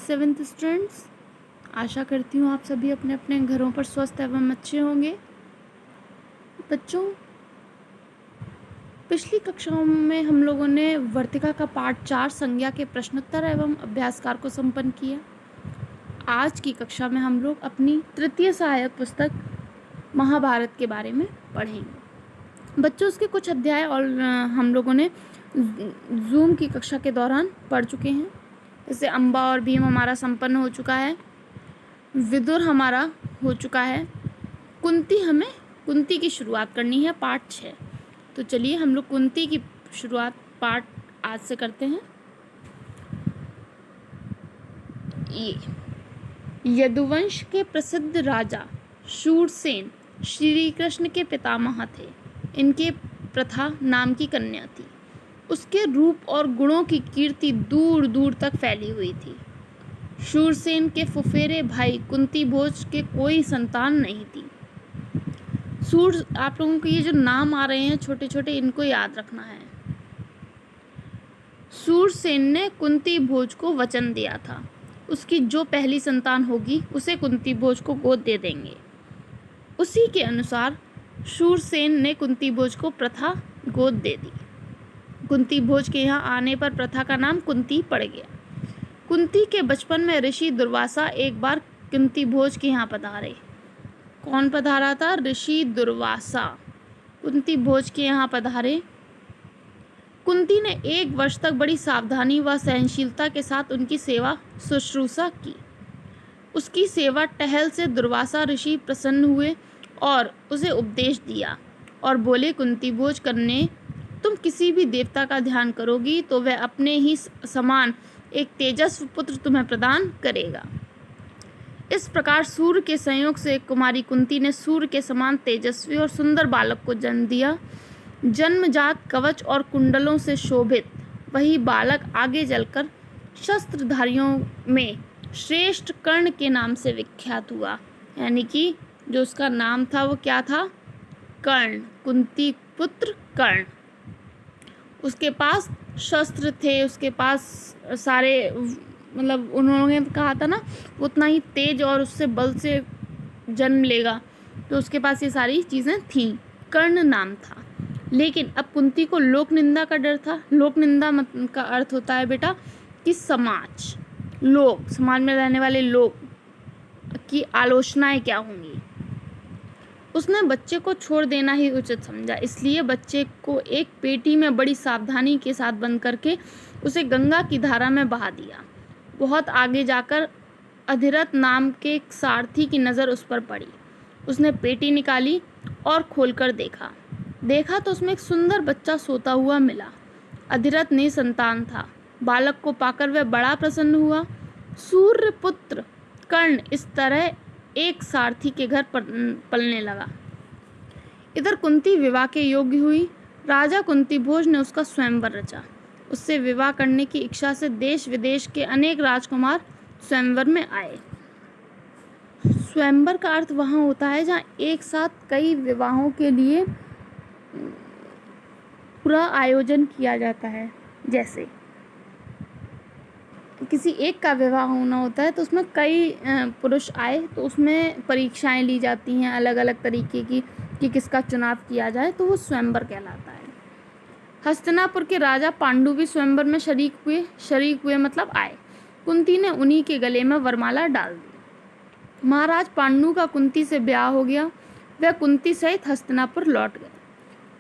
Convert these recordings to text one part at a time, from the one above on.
Seventh students, आशा करती हूँ आप सभी अपने अपने घरों पर स्वस्थ एवं अच्छे होंगे। बच्चों, पिछली कक्षाओं में हम लोगों ने वर्तिका का पाठ 4 संज्ञा के प्रश्नोत्तर एवं अभ्यासकार को संपन्न किया। आज की कक्षा में हम लोग अपनी तृतीय सहायक पुस्तक महाभारत के बारे में पढ़ेंगे। बच्चों, उसके कुछ अध्याय और हम लोगों ने जूम की कक्षा के दौरान पढ़ चुके हैं। जैसे अम्बा और भीम हमारा संपन्न हो चुका है, विदुर हमारा हो चुका है, कुंती की शुरुआत करनी है पाठ 6। तो चलिए हम लोग कुंती की शुरुआत पाठ आज से करते हैं। ये यदुवंश के प्रसिद्ध राजा शूरसेन श्री कृष्ण के पितामह थे। इनके प्रथा नाम की कन्या थी। उसके रूप और गुणों की कीर्ति दूर दूर तक फैली हुई थी। शूरसेन के फुफेरे भाई कुंती भोज के कोई संतान नहीं थी। आप लोगों को ये जो नाम आ रहे हैं छोटे छोटे, इनको याद रखना है। शूरसेन ने कुंती भोज को वचन दिया था, उसकी जो पहली संतान होगी उसे कुंती भोज को गोद दे देंगे। उसी के अनुसार शूरसेन ने कुंती भोज को प्रथा गोद दे दी। कुंती भोज के यहाँ आने पर प्रथा का नाम कुंती पड़ गया। कुंती के बचपन में ऋषि दुर्वासा एक बार कुंती भोज के यहाँ पधारे। कौन पधारा था? ऋषि दुर्वासा कुंती भोज के यहाँ पधारे। कुंती ने 1 वर्ष तक बड़ी सावधानी व सहनशीलता के साथ उनकी सेवा शुश्रूषा की। उसकी सेवा टहल से दुर्वासा ऋषि प्रसन्न हुए और उसे उपदेश दिया और बोले, कुंती भोज कन्या, तुम किसी भी देवता का ध्यान करोगी तो वह अपने ही समान एक तेजस्वी पुत्र तुम्हें प्रदान करेगा। इस प्रकार सूर्य के संयोग से कुमारी कुंती ने सूर्य के समान तेजस्वी और सुंदर बालक को जन्म दिया। जन्मजात कवच और कुंडलों से शोभित वही बालक आगे चलकर शस्त्रधारियों में श्रेष्ठ कर्ण के नाम से विख्यात हुआ। यानी कि जो उसका नाम था वो क्या था? कर्ण, कुंती पुत्र कर्ण। उसके पास शस्त्र थे, उसके पास सारे, मतलब उन्होंने कहा था ना उतना ही तेज और उससे बल से जन्म लेगा, तो उसके पास ये सारी चीज़ें थीं। कर्ण नाम था। लेकिन अब कुंती को लोक निंदा का डर था। लोक निंदा का अर्थ होता है बेटा कि समाज, लोग, समाज में रहने वाले लोग की आलोचनाएं क्या होंगी। उसने बच्चे को छोड़ देना ही उचित समझा, इसलिए बच्चे को एक पेटी में बड़ी सावधानी के साथ बंद करके उसे गंगा की धारा में बहा दिया। बहुत आगे जाकर अधिरथ नाम के एक सारथी की नज़र उस पर पड़ी। उसने पेटी निकाली और खोलकर देखा तो उसमें एक सुंदर बच्चा सोता हुआ मिला। अधिरथ ने संतान था। बालक को पाकर वह बड़ा प्रसन्न हुआ। सूर्यपुत्र कर्ण इस तरह एक सारथी के घर पलने लगा। इधर कुंती विवाह के योग्य हुई। राजा कुंती भोज ने उसका स्वयंवर रचा। उससे विवाह करने की इच्छा से देश विदेश के अनेक राजकुमार स्वयंवर में आए। स्वयंवर का अर्थ वहाँ होता है जहाँ एक साथ कई विवाहों के लिए पूरा आयोजन किया जाता है। जैसे किसी एक का विवाह होना होता है तो उसमें कई पुरुष आए तो उसमें परीक्षाएं ली जाती हैं अलग अलग तरीके की कि किसका चुनाव किया जाए, तो वो स्वयंवर कहलाता है। हस्तिनापुर के राजा पांडु भी स्वयंवर में शरीक हुए मतलब आए। कुंती ने उन्हीं के गले में वरमाला डाल दी। महाराज पांडु का कुंती से ब्याह हो गया। वह कुंती सहित हस्तिनापुर लौट गए।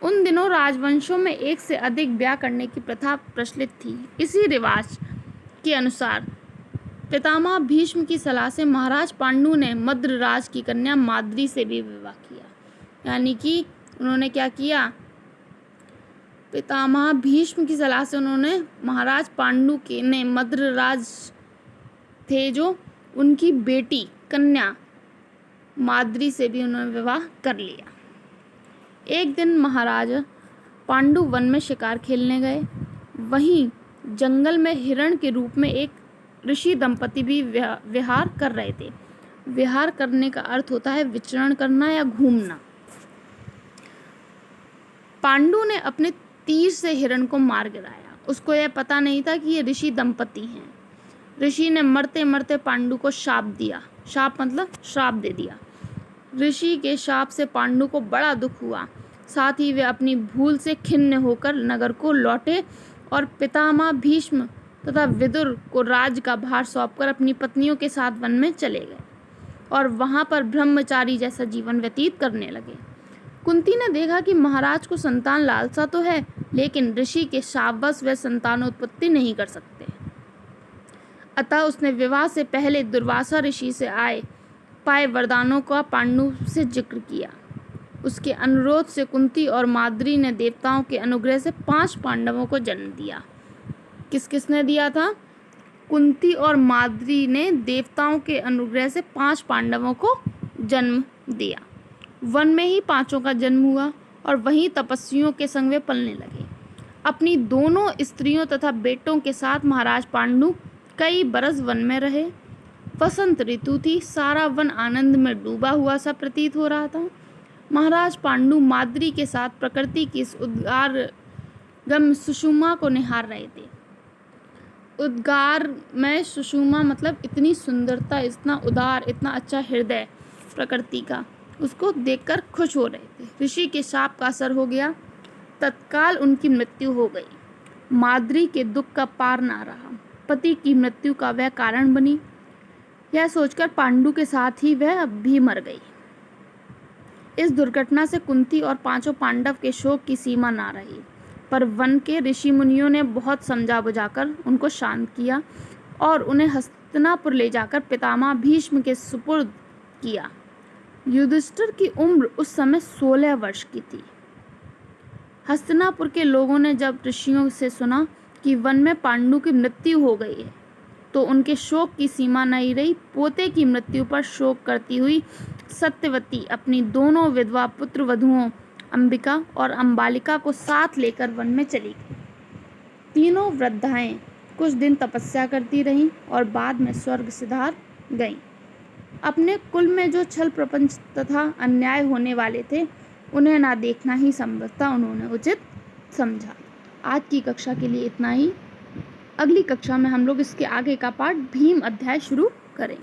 उन दिनों राजवंशों में एक से अधिक ब्याह करने की प्रथा प्रचलित थी। इसी रिवाज के अनुसार पितामह भीष्म की सलाह से महाराज पांडु ने मद्रराज की कन्या माद्री से भी विवाह किया। यानी कि उन्होंने क्या किया? पितामह भीष्म की सलाह से उन्होंने महाराज पांडु के ने मद्रराज थे जो उनकी बेटी कन्या माद्री से भी उन्होंने विवाह कर लिया। एक दिन महाराज पांडु वन में शिकार खेलने गए। वहीं जंगल में हिरण के रूप में एक ऋषि दंपति भी विहार कर रहे थे। विहार करने का अर्थ होता है विचरण करना या घूमना। पांडु ने अपने तीर से हिरण को मार गिराया। उसको यह पता नहीं था कि ये ऋषि दंपति हैं। ऋषि ने मरते मरते पांडु को शाप दिया। शाप मतलब श्राप दे दिया। ऋषि के शाप से पांडु को बड़ा दुख हुआ। साथ ही वे अपनी भूल से खिन्न होकर नगर को लौटे और पितामह भीष्म तथा विदुर को राज का भार सौंपकर अपनी पत्नियों के साथ वन में चले गए और वहां पर ब्रह्मचारी जैसा जीवन व्यतीत करने लगे। कुंती ने देखा कि महाराज को संतान लालसा तो है, लेकिन ऋषि के शापवश वे संतानोत्पत्ति नहीं कर सकते। अतः उसने विवाह से पहले दुर्वासा ऋषि से पाए वरदानों का पांडु से जिक्र किया। उसके अनुरोध से कुंती और माद्री ने देवताओं के अनुग्रह से 5 पांडवों को जन्म दिया। किस किसने दिया था? कुंती और माद्री ने देवताओं के अनुग्रह से 5 पांडवों को जन्म दिया। वन में ही 5 का जन्म हुआ और वहीं तपस्वियों के संग वे पलने लगे। अपनी दोनों स्त्रियों तथा बेटों के साथ महाराज पांडु कई बरस वन में रहे। वसंत ऋतु थी, सारा वन आनंद में डूबा हुआ सा प्रतीत हो रहा था। महाराज पांडु माद्री के साथ प्रकृति की इस उद्गार सुषुमा को निहार रहे थे। उद्गार में सुषुमा मतलब इतनी सुंदरता, इतना उदार, इतना अच्छा हृदय प्रकृति का, उसको देखकर खुश हो रहे थे। ऋषि के शाप का असर हो गया, तत्काल उनकी मृत्यु हो गई। माद्री के दुख का पार ना रहा। पति की मृत्यु का वह कारण बनी, यह सोचकर पांडु के साथ ही वह भी मर गई। इस दुर्घटना से कुंती और 5 पांडव के शोक की सीमा ना रही, पर वन के ऋषि मुनियों ने बहुत समझा बुझाकर उनको शांत किया और उन्हें हस्तिनापुर ले जाकर पितामह भीष्म के सुपुर्द किया। युधिष्ठिर की उम्र उस समय 16 वर्ष की थी। हस्तिनापुर के लोगों ने जब ऋषियों से सुना कि वन में पांडु की मृत्यु हो गई है, तो उनके शोक की सीमा नहीं रही। पोते की मृत्यु पर शोक करती हुई सत्यवती अपनी दोनों विधवा पुत्र वधुओं अंबिका और अंबालिका को साथ लेकर वन में चली गई। तीनों वृद्धाएं कुछ दिन तपस्या करती रहीं और बाद में स्वर्ग सिधार गईं। अपने कुल में जो छल प्रपंच तथा अन्याय होने वाले थे, उन्हें ना देखना ही संभवतः उन्होंने उचित समझा। आज की कक्षा के लिए इतना ही। अगली कक्षा में हम लोग इसके आगे का पाठ भीम अध्याय शुरू करेंगे।